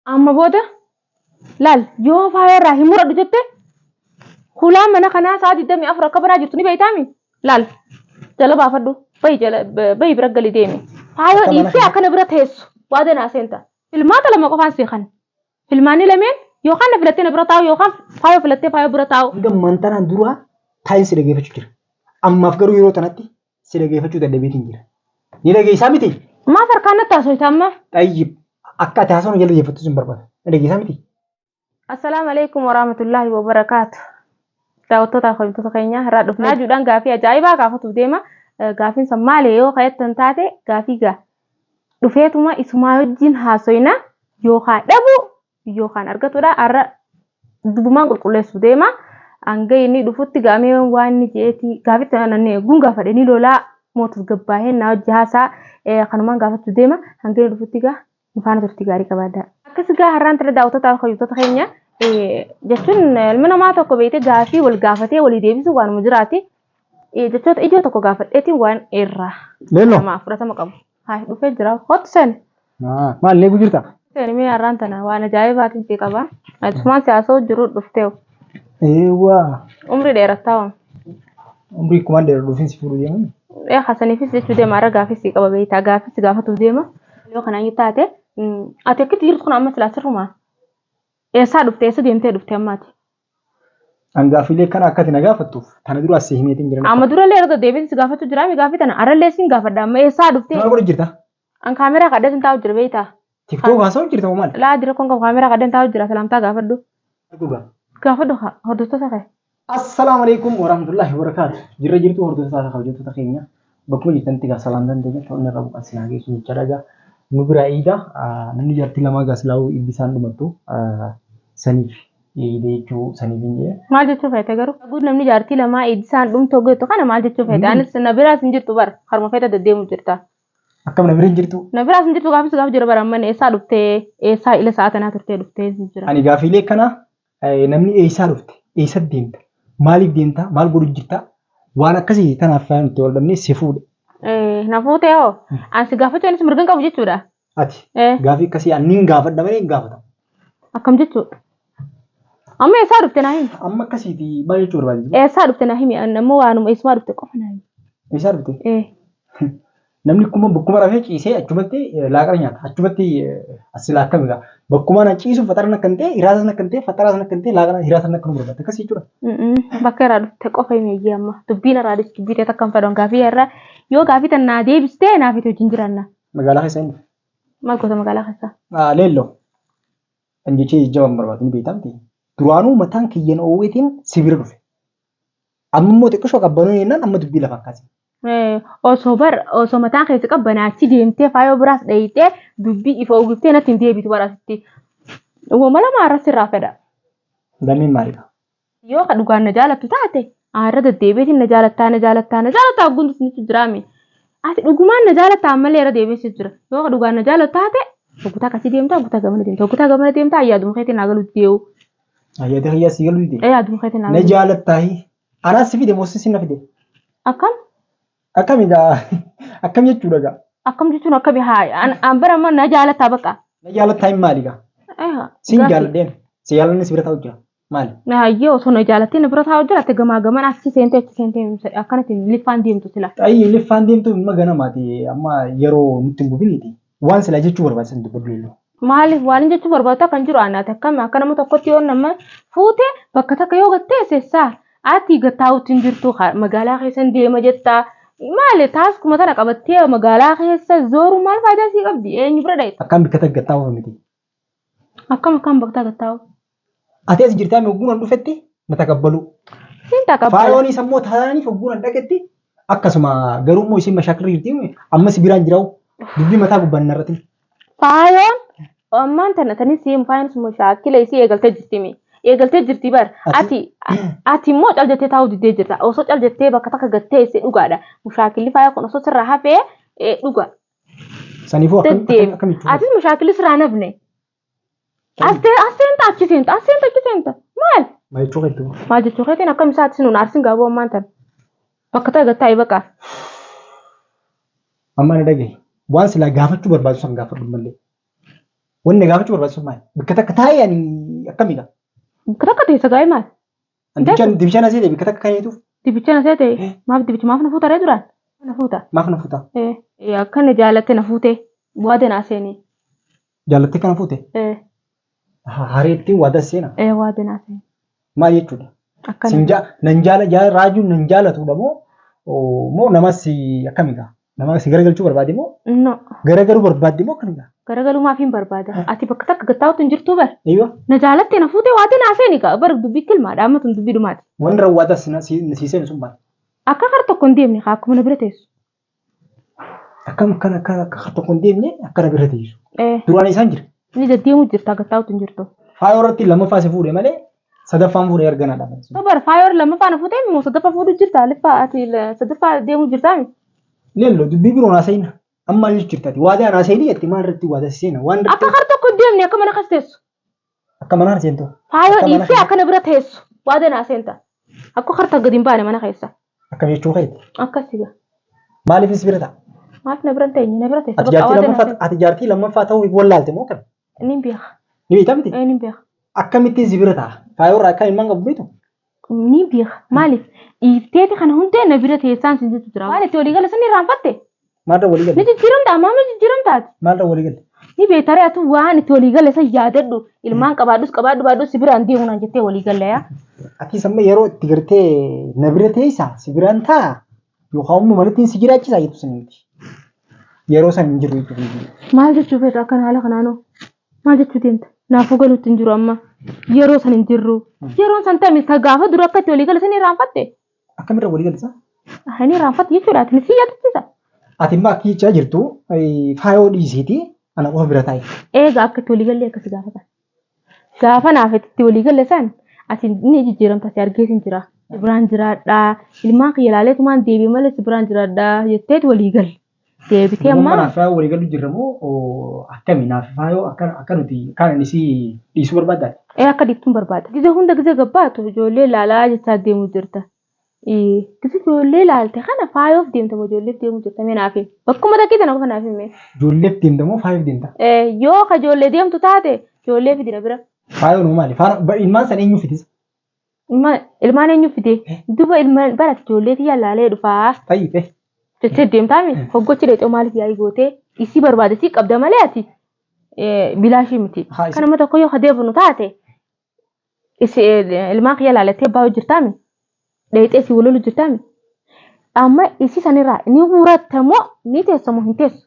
Amma booda laal yoo faaya irraa hin muradhu jette hulaan mana kanaa sa'a 24 akka banaa jirtu ni beeytaami. Laal jala baafadhu bayi bira gali deemi. Faayoo dhiisee akkana bira teessu waa danaa seenta. Filmaata lama qofaan seekan. Filmaanni lameen yookaan na filattee na bira taa'u yookaan faayoo filattee faayoo bira taa'u. Hanga mantanaan dura taa'in si dhageeffachuu jira. Ammaaf garuu yeroo tanatti si dhageeffachuu dadhabeetiin jira. Ni dhageessaa miti? Maaf harkaan natti haasofta amma? Xayyib akka ati haasawaan jala dhageeffattu sin barbaada. Ni dhageessaa miti? Assalaamu alaikum warahmatullahi wabarakaatu. Daawwattoota hojjettoota keenya irraa dhufnee raajuudhaan gaafii ajaa'ibaa gaafatuuf deema. Gaafiin san maali yoo kayattan taate gaafii dhufeetuma isumaa wajjin haasoyna yookaan dhabu yookaan argatudha. Har'a dubumaan qulqulleessu deema. Hanga inni dhufutti gaamee waan inni jeetii gaafitti aannan eeguun gaafadhe ni lolaa mootus gabbaahee na hojii haasaa kanumaan gaafachuu deema. Hanga inni dhufutti nufaana turtii gaarii qabaadha. Akkasii har'aan tira daawwattoota hojjettoota keenya jechuun ilma namaa tokko beekte gaafii wal gaafatee walii deebisu waanuma jiraati. Jechoota ijoo tokko gaafadheetiin waan irraa nama fudhatama qabu. Haa dhufee jira hot sen. Maal leegu jirta? Sen mee har'aan tana waan ajaa'ibaatiin si qaba. Atumaan siyaasoo jiru dhuftee. Eewwa. Umrii dheerataa. Umrii kumaan dheeraa dhufiin si fuudhu deemu. Hasaniifis jechuu deema har'a gaafii si qaba beektaa gaafii si gaafatuuf deema. Yoo kanaan yoo taate ati akkitti jirtu kun amma silaa sirrumaa. Eessaa dhuftee eessa deemtee dhuftee ammaati? Angaafilee kana akkati na gaafattuuf tana dura asii himeetiin jiran. Amma dura illee irra deebiin si gaafachuu jira mi gaafii tana arallee siin gaafadha amma eessaa dhuftee? Maal godhu jirta? An kaameraa kadhee sin taa'u jira beektaa? TikTok haasa'u jirta moo maal? Laa dira kun kaameraa kadhee taa'u jira salaamtaa gaafadhu. Dhugaa. Gaafadhu hordoftoota kee. Assalaamu alaikum warahmatullahi wabarakaatu. Jirra jirtu hordoftoota keenya bakkuma jirtanitti gaa salaamtan ta'e ta'u irra bu'an sinaa geessu jecha dhagaa. Nu bira eega namni jaartii lama gaaslaa'uu ibbisaan dhumattu saniif jechuu saniif hin jee. Maal jechuu feete garuu? Guud namni jaartii lamaa ibbisaan dhumtoo gootu kana maal jechuu feete? Anis na biraas hin jirtu bara harma feete deddeemu jirta. Akkam na bira hin jirtu? Na biraas hin jirtu gaafis gaaf jira bara amma eessaa dhuftee eessaa ila sa'aatanaa turtee dhuftee jira. Ani gaafiilee kana namni eessaa dhufte eessa deemta maaliif deemta maal godhu jirta waan akkasii kanaaf fayyaa nuti wal dhabnee si fuudhe. Na fuutee hoo ansi gaafachuunis mirgan qabu jechuudha. Ati gaafii akkasii anniin gaafadha malee hin gaafatamu. Akkam jechuudha? Amma eessaa dhufte naa himi? Amma akkasiiti maal jechuu barbaadde? Eessaa dhufte naa himi? Ammoo waanuma eessumaa dhufte qofa naa himi. Eessaa dhufte? Namni kuma bakkuma rafee ciisee achumatti laaqana nyaata. Achumatti asila akkamiidha. Bakkuma na ciisu fatara akkan ta'e hiraasa akkan ta'e fatara akkan ta'e laaqana hiraasa akkan barbaadde akkasii jechuudha. Bakka irraa dhufte qofa himi amma dubbiin irraa dubbii ta'e akkam fedhan gaafii irraa yoo gaafii tan naa deebistee naaf itti wajjin jiranna. Magaalaa keessa inni. Maal goota magaalaa keessa? Leelloo. Kan jechee jajjaban barbaadu ni beektamti. Duraanuu mataan kiyyan oowweetiin sibira dhufe. Amma immoo xiqqoo qabbanuu jennaan amma dubbii lafa akkasii. Osoo mataan keessa qabbanaa achi deemtee faayoo biraas dhayitee dubbii ifa oguftee natti hin deebitu baraasitti. Uumama lama har'a sirraa fedha. Dameen maalidha? Yoo ka dhugaan na jaalattu taate har'a deddeebiitiin na jaalattaa guntus ni jiraame. Ati dhugumaan na jaalattaa ammallee irra deebiisu jira. Yoo ka dhugaan na jaalattu taate hoggutaa akkasii deemtaa hoggutaa gamana deemtaa hoggutaa gamana deemtaa ayyaaduma keetiin naa galuutti deewu. Ayyaaduma kiyyaa si galuutti deemu. Ayyaaduma keetiin naa galuutti. Na jaalattaa anaas si fide moo si na fide? Akkam? Akkamiidha? Akkam jechuudha gaa? Akkam jechuun akkami haa an bara amma na jaalattaa baqa. Na jaalattaa hin maaligaa? Siin jaaladheen si jaalanne si bira taa'u jira maali? Na hayyee osoo na jaalattee na bira taa'u jira ati gamaa gaman achi seentee akkanatti liffaan deemtu sila. Ayyee liffaan deemtu amma ganamaati amma yeroo nutti hin bubiniiti waan sila jechuu barbaachisan dubbadhu leelloo. Maaliif waan jechuu barbaadu kan jiru aannaati akkami akka nama tokkotti yoo nama fuute bakka takka yoo gattee seessaa ati gattaa'utti hin jirtu magaalaa keessan deema jettaa. Maali taas kuma tana qabattee magaalaa keessa zooru maal faayidaa sii qabdi eenyu bira dhayitu? Akkam bakka takka gattaa'uuf miti. Akkam bakka gattaa'u? Ati as jirtaa ogguun an dhufetti na takabbalu. Siin takabbalu. Faayoon sammuu taa'aniif ogguun an dhaqetti akkasuma garuu immoo isin mashaakirri jirti ammas biraan jiraa'u dubbii mataa gubbaan narratti. Faayoon ammaan tana tanis faayoon sun mashaakila isii eegaltee jirti. Eegaltee jirti bar ati immoo cal jettee taa'uu diddee jirta osoo cal jettee bakka takka gattee isee dhugaadha mushaakilli faaya kun osoo sirraa hafee dhuga. Saniifuu akkamitti? Atis mushaakilli sirraa nafne. Aseenta achi seenta maal? Maal jechuu keetti? Maal jechuu keetiin akkam isaa ati nuun aarsin gaaboo ammaan tana bakka takka gattaa baqa. Amma na dhagaye waan silaa gaafachuu barbaadu san gaafadhu malee. Wanni gaafachuu barbaachisu maali? Bakka takka taa'ee ani akkamiidha? Bakka teessa gaa'ee maal? Dibichaan asii ta'e bakka takka kaa'eetuuf Dibicha na ta'e maaf dibicha maaf na fuuta ree duraan? Na fuuta. maaf na fuuta? Akka inni jaalatte na fuute waada naa seenee. Jaalattee kana fuute? Hareettiin waada seena? Waada naa seenee. Maal jechuudha? Akkana. Raajuun nan jaalatudha moo namas akkamiidha? Nama si garagalchuu barbaade moo? No. Garagaluu barbaadde moo akkamiidha? Garagaluu maaf hin barbaada? Ati bakka takka gattaa'utu hin jirtuu bar. Eeyyo. Na jaalatte na fuute waada naa seenii kaa bar dubbii kilmaadha amma tun dubbii dhumaati. Wanni raawwata siiseen sun maal? Akka kar tokko hin deemne kaa akkuma na bira teessu. Akkam kan akka tokko hin deemne akka na bira teessu. Duraan isaan jira. Ni deddeemu jirta gattaa'utu hin jirtu. Faayoo irratti lammaffaa si fuudhe malee sadaffaan fuudhee arganaadha. Bar faayoo lammaffaa na fuute moo sadaffaa fuudhu jirta liffaa ati sadaffaa deemu jirtaami. Lello dubbii biroo naasayina. Amma ni jirtati. Waadaa naasayini jetti maal irratti waadaa seena. Waan Akka kar tokko hin deemne akka mana kas teessu. akka manaa seentu. Faayoo dhiiftee akka na bira teessu waada naa seenta. Akka kar takka gadi hin baane mana keessa. Akkam jechuu keeti. Akkasiga. Maaliifis bira ta'a? Maaf na bira hin teenye na bira teessa. Ati jaartii lammaffaa ta'uu wallaalte moo kan? Ni beeka. Ni beektaa miti? Ni beeka. Akkamittiin si bira ta'a? Faayoo irraa akka ilmaan qabu beektu? Ni beeka. Maaliif? Dhiifteeti kana hundee na bira teessaan sin jettu jira. Waan itti walii gala sanii irraanfatte? Maalirra walii galte? Ni jijjiiramtaa maamni jijjiiramtaati. Maalirra walii galte? Ni beektaree atu waan itti walii gala san yaadadhu ilmaan qabaadhus baadhus si biraan deemu naan jettee walii galla yaa. Ati samma yeroo itti gartee na bira teessa si biraan ta'a yookaan immoo malitti si jiraachisaa jettu saniiti. Yeroo san hin jiru jechuudha. Maal jechuu feetu akkan haala kanaanoo? Maal jechuu deemta? Naafuu galuutti hin jiru amma. Yeroo san hin jirru. Yeroon san tami ka gaafa dura akka itti walii gala sanii irraanfatte? Akkamirra walii galta? Inni irraanfatte jechuudha. Ati si yaadachiisa. Ati immoo akka jechaa jirtu faayoo dhiisiiti ana qofa bira taa'e. Egaa akka itti walii galle akkasi gaafatan. Gaafa naaf itti walii galle san ati ni jijjiiramta si argee sin jira. Si biraan jiraadhaa. Ilmaan kiyya ilaaleetumaan deebi'e malee si biraan jiraadhaa jetteeti walii galle. Deebitee ammaa. Naaf faayoo walii galuu jirra moo akkami naaf faayoo akka nuti kan inni si dhiisuu barbaadda? Akka dhiiftuun barbaada. Gizee hunda gizee gabbaatu ijoollee ilaalaa jechaa deemuu jirta. Gizee ijoollee ilaalte kana faayoof deemta moo ijoolleef deemuu jirta mee naaf bakkuma takkii sana qofa naaf himee. Ijoolleef deemta moo faayoof deemta? Yoo ka ijoollee deemtu taate ijoollee fidina bira. Faayoo nuu maali? Ilmaan san eenyu fidisa? Ilmaan eenyu fide? Duba ilmaan barate ijoolleeti yaalaalee dhufaa. Fayyifee. Jettee deemtaami hoggochi dheexoo maaliif yaa'ii gootee isii barbaade sii qabda malee ati bilaashii miti. Kan nama tokko yoo kadeebnu taate ilmaan kiyya laalattee abbaa hojjirtaami dheexee si walolu jirtaami. Amma isii sanirraa ni hurattamoo ni teessamoo hin teessu.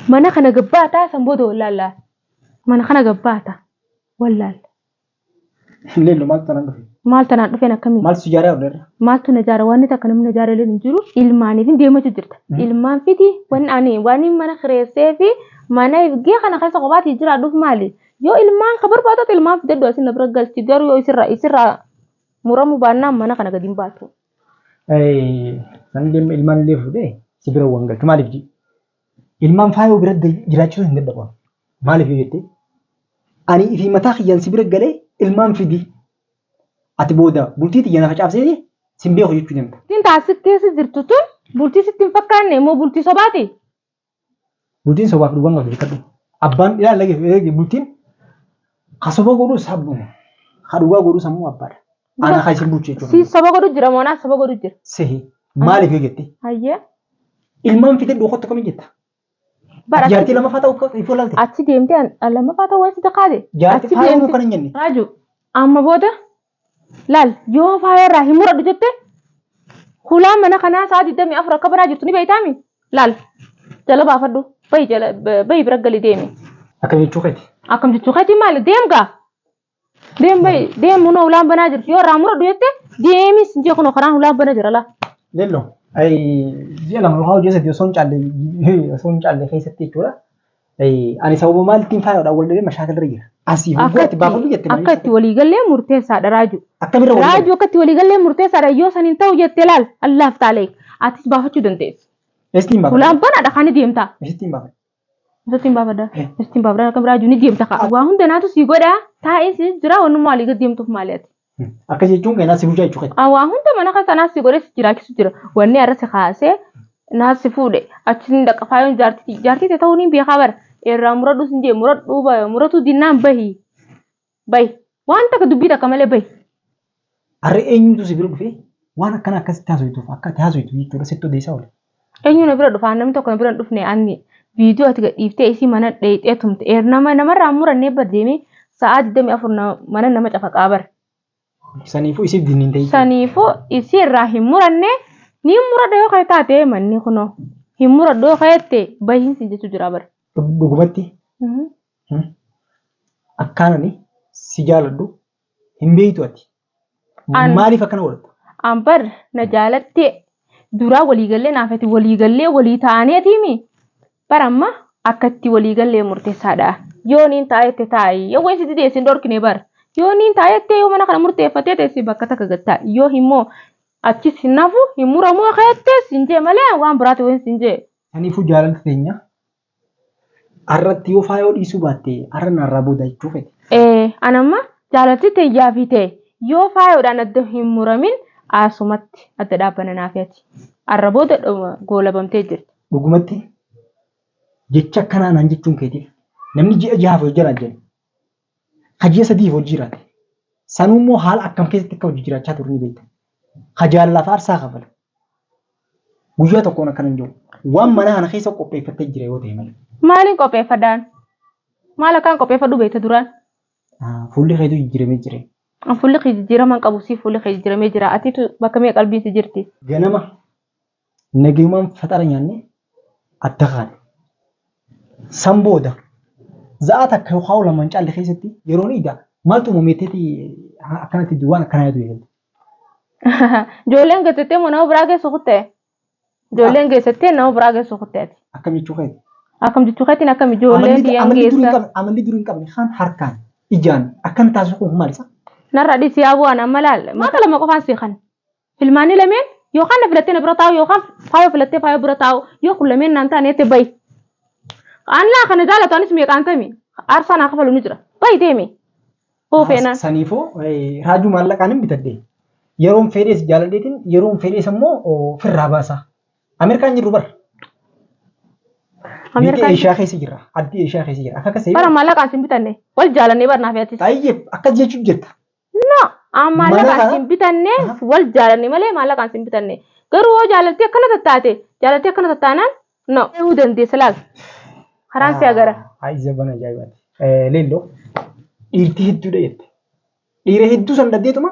Mana kana gabbaataa san booda wallaallaa. Mana kana gabbaataa wallaalla. Leello maaltu tanaan dhufe? Maal tanaan dhufeen akkamii? Maaltu ijaaraa oolleerra? Maaltu na jaara waan takka namni na jaara hin jiru ilmaaniif deematu jirta. Ilmaan fiti waan mana kireessee fi mana ifgee kana keessa kophaatti jiraadhuuf maali? Yoo ilmaan ka barbaadatu ilmaan fidadhu asin na bira galchi garuu yoo isirraa muramu baannaan mana kana gadi hin baatu. San ilmaan illee fuudhee si bira waan galchu maaliif ji? Ilmaan faayoo bira jiraachuu hin dadhabu. Maaliif jettee? Ani ifi mataa kiyyaan si bira galee ilmaan fidi. Ati booda bultii xiyya na facaafsee sin beeku jechuu deemta. Bultiin taasif keessa jirtu tun bultii sitti hin fakkaanne immoo bultii sobaati. Bultiin sobaaf dhugaan qabu jechuudha. Abbaan ilaalaa bultiin kasoba godhu sabbuun kadhugaa godhu sammuu abbaadha. Ana kan isin bulchu jechuudha. Si soba godhu jira moo naa soba godhu jira? Sehi maaliif jettee? Hayyee. Ilmaan fide dhookottu kamiin jetta? Jaartii lama fata ifoo laalte. Achi deemtee lama fata waan si takaade. Jaartii faayoo kan hin jenne. Raaju amma booda laal yoo faayoo irraa hin muradhu jette hulaan mana kanaa sa'a 24 akka biraa jirtu ni beeytaami. Laal jala baafadhu bayi bira gali deemi. Akkam jechuu keeti? Akkam jechuu keeti maali deemgaa? Deem munoo hulaan banaa jirti yoo irraa muradhu jette deemis jee kunoo kanaan hulaan banaa jira laa. Lello. Ji'a lama yookaan hojii sadii osoo hin caalle keessatti jechuudha. Ani sababa maalittiin faayoodhaan wal dhabee mashaakil irra jira. Asii hubbaatti baafadhu jette malee. Akka itti waliigallee murteessaadha Raaju. Akkamirra waliigalle? Raaju akka itti waliigallee murteessaadha yoo saniin ta'u jettee laal allaaf taalee atis baafachuu dandeessu. Estiin baafadha. Hulaan banaadha kan ni deemta. Estiin baafadha. Estiin baafadha. Estiin baafadha akkam Raaju ni deemta kaa. Waa hunda naatu si godhaa taa'ee si jira wanuma walii gad deemtuuf maali ati. Akka jechuun keenyaa si bulchaa jechuudha. Waa hunda mana kan sanaa si godhee si jiraachisu jira. Wanni irra si kaasee naas si fuudhe achiin dhaqa faayoon jaartii ta'uu ni beekaa bara. irraa muradhu sin jee muradhu muratu dinnaan bahi. Waan takka dubbii takka malee bahi. Har'a eenyutu si bira dhufee waan akkana akkasitti haasofituuf akka ati haasoftu jechuudha sitti odeessaa oole. Eenyu na bira dhufa namni tokko na bira dhufne anni viidiyoo ati gadhiiftee isii mana dheeyxee tumte namarraa murannee baddeemee sa'aa 24 mana nama cafaqaa bara. Saniifuu isiif dinniin ta'e. Saniifuu isii irraa hin muranne ni muradha yoo ka'e taate manni kunoo hin muradha yoo ka'eette bahiinsi jechuu jira bara. Dhugumatti akkaanani si jaaladhu hin beektu ati. Maaliif akkana godhatta? Ambar na jaalattee duraa waliigallee naafati waliigallee walii ta'aneetiimi. Baramma akkatti waliigallee murteessaadha. Yoo niin taa'etti taa'i yoo weessi deessin dhorkine bara. Yoo niin taa'etti yoo mana kana murteeffatee teessi bakka takka gattaa. Yoo immoo achis hin nafu hin muramu ka'ettee sinjee malee waan biraati ween sinjee. Kanaafuu jaalalli teenya har'atti yoo faayoo dhiisuu baatte har'a narraa booda jechuu fedhe. Anamma jaalalli teeyyaa fi ta'e yoo faayoodhaan adda hin muramin asumatti adda dhaabbana naafiyati. Har'a booda goolabamtee jirti. Dhugumatti jecha akkanaa naan jechuun keetiif namni ji'a jahaaf hojii jiraan jedhe. Ji'a sadiif hojii jiraate. Sanuummoo haala akkam keessatti akka hojii jiraachaa turre ni beekta. Jaalalaaf aarsaa kafala. Guyyaa tokkoon akkana hin jiru. Waan mana kana keessa qopheeffattee jira yoo ta'e malee. Maaliin qopheeffadhaan? Maal akkaan qopheeffadhu beekta duraan? Fuulli keetu jijjiiramee jira. Fuulli kee jijjiiraman qabu si fuulli kee jijjiiramee jira. Atiitu bakka mee qalbiin si jirti? Ganama nagayumaan faxara nyaanne adda kaane. San booda za'a takka yookaan lamaan caalle keessatti yeroo ni ida maaltu uumameetti akkanatti waan akkanaa yaadu eegalte. Ijoolleen geessattee moo nama biraa geessu kuttee? Ijoolleen geessattee nama biraa geessu kutteeti. Akkam jechuu keeti? Akkam jechuu keetiin akkam ijoolleen diyan geessa. Amalli durii hin qabne kaan harkaan ijaan akkan taasisu kun maal isa? Narra dhisi yaa bu'aan amma laal maata lama qofaan seeqan. Filmaanii lameen yookaan na filattee na bira taa'u yookaan faayoo filattee faayoo bira taa'u yoo kun lameen naan taaneetti bayi. Anlaa kana jaalatu anis meeqaan tami aarsaa naa kafalu ni jira bayi deemi. Oofeenaan. Saniifoo raajuu maallaqaan hin bitadde. Yeroon fedhees jaaladheetiin yeroon fedhees immoo firraa baasa. Ameerikaan jirru bara. Ameerikaan Eeshiyaa keessa jira. Addi Eeshiyaa keessa jira. Akka akkasii. Bara maallaqaan sin bitanne wal jaalannee barnaaf yaattis. Ayyee akkas jechuun jirta. No maallaqaan sin bitanne wal jaalannee malee maallaqaan sin bitanne. Garuu yoo jaalaltii akkana tattaate jaalaltii akkana tattaanaan no eeguu dandeessa laal. Karaan si agara. Ayyee bana ajaa'ibaati. Leelloo dhiirtii hedduudha jette. Dhiira hedduu san dhaddeetuma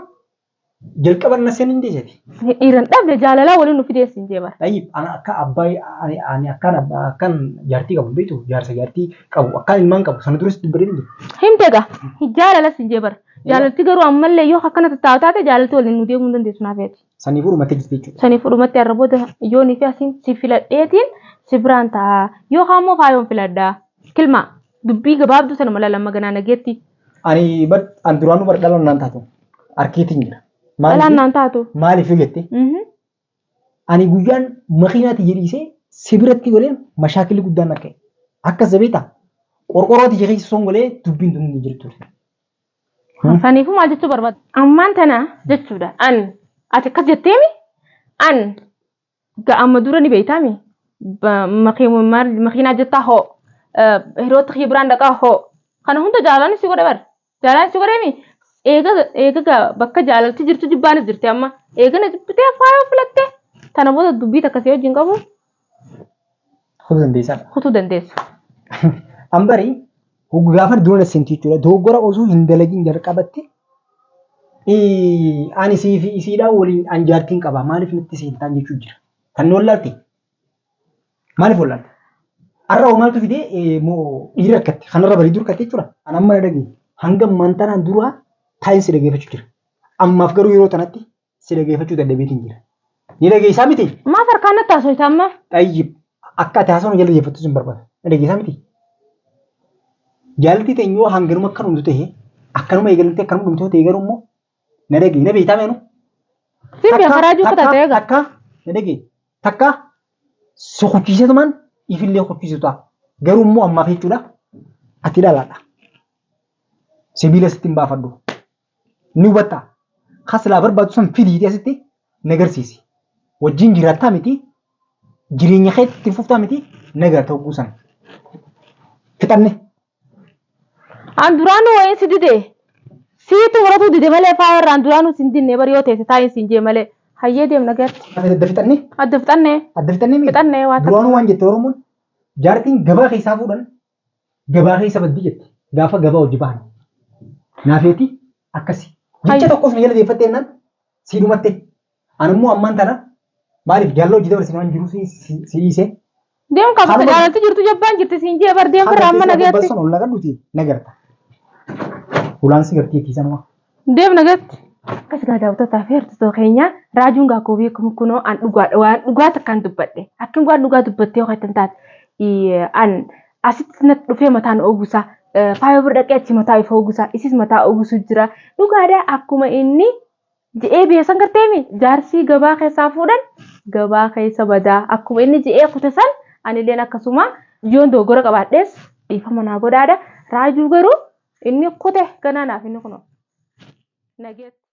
jalqaban na seenin deeseti. Dhiiran dhabde jaalalaa waliin nu fideessin jeebara. Ayyee ana akka abbaa ani akkan jaartii qabu beektu jaarsa jaartii qabu akkaan ilmaan qabu sana duras dubbatee jiru. Himteega jaalala sin jeebara. Jaalalti garuu ammallee yoo akkana tattaa'u taate jaalalti waliin nu deemuu dandeessu naafeeti. Saniifuu dhumattee jirti jechuudha. Saniifuu dhumattee har'a booda yoonii fi asiin si filadheetiin si biraan ta'a. Yoo haammoo faayoon filadhaa. Kilmaa dubbii gabaabduu sana mala lamma ganaa nageetti. Ani duraanuu bara dhalaan naan taatu. Arkiitiin jira. Dhalaan naan taatu. Maaliif jette? Ani guyyaan makiinaatti jedhiisee si biratti goleen mashaakilli guddaan akka akka zabeeta qorqorrooti jedhee son golee dubbiin tun ni jirtu. Saniifuu maal jechuu barbaada? Ammaan tana jechuudha. Ati akkas jetteemi? Amma dura ni beeytaami? Makiinaa jettaa hoo? Hiriyoota kee biraan dhaqaa hoo? Kana hunda jaalaan si godhe bara. Jaalaan si godheemi? Eega bakka jaalalti jirtu jibbaanis jirti amma. Eegana jibbitee faayoo filattee. Tana booda dubbii akkasii wajjin qabu. Kutuu dandeessaadha. Kutuu dandeessa. Ambarii gaafa dura seentii jechuudha. Dogoggora osoo hin dalagin jalqabatte. Ani siifi isiidhaan waliin anjaartiin qaba. Maaliif nutti seentaan jechuu jira. Kan nu wallaalte. Maaliif wallaalte? Har'a maaltu fidee moo dhiira akkatti kanarra barii dur kattee jechuudha. An amma na dhagee hanga mantanaan dura taa'in si dhageeffachuu jira. Ammaaf garuu yeroo tanatti si dhageeffachuu dadhabeetiin jira. Ni dhageessaa miti? Maaf harkaan natti haasofita amma? Ayyib akka ati haasawaan jala dhageeffattu sin barbaada. Ni dhageessaa miti? Jaalaltii ta'e yoo hanganuma akka hunduu ta'e akkanuma eegaltee akkanuma dhumtoo ta'e garuu immoo na dhagee na beektaa meenu? Simbi karaa jiru kata ta'e egaa. Takka na dhagee takka sokochiisetumaan ifillee sokochiisu ta'a. Garuu immoo ammaaf jechuudha ati dhalaadha. Sibiila sitti hin baafadhu. Ni hubatta. Haslaa barbaadu san fidiitee asitti nagarsiisi. Wajjin jiraattaa miti jireenya keetti fuftaa miti nagarta hogguu sana. Fixanne. An duraanuu wayin si dide. Siitu muratu dide malee faa irraan duraanuu sin dinne bari yoo teesse taa'in sin jee malee. Hayyee deemna gatti. Adda fixanne. Adda fixannee. Adda fixanne miti. Fixannee waa takka. Duraanuu waan jette Oromoon jaartiin gabaa keessaa fuudhan gabaa keessa baddi jette gaafa gabaa hojii bahan. Naafeeti akkasi. Jecha tokkos na jala deeffattee jennaan siidumatte. Ani immoo ammaan tana maaliif jaalloo hojii dabarsine waan jiru si dhiisee. Deem qabata jaalatti jirtu jabbaan jirti siin jee bar deem firraa amma nagatti. Barson ol nagadhuti nagarta. Ulaan si gartii itti sanuma. Deem nagatti. Akkas gaadaawwattootaa fi hir'isoo keenya raajuun gaakoo beekamu kunoo an dhugaadha waan dhugaa takkaan dubbadhe akkin waan dhugaa dubbattee yoo kan taate an asitti natti dhufee mataan ogusaa faaya bira dhaqee achi mataa ifa ogusaa isis mataa ogusuu jira dhugaadha akkuma inni je'ee beesan garteemi jaarsii gabaa keessaa fuudhan gabaa keessa badaa akkuma inni je'ee kute san anilleen akkasuma yoon dogoggora qabaadhees dhiifama naa godhaadha raajuu garuu inni kute ganaanaaf inni kunoo. Nugget.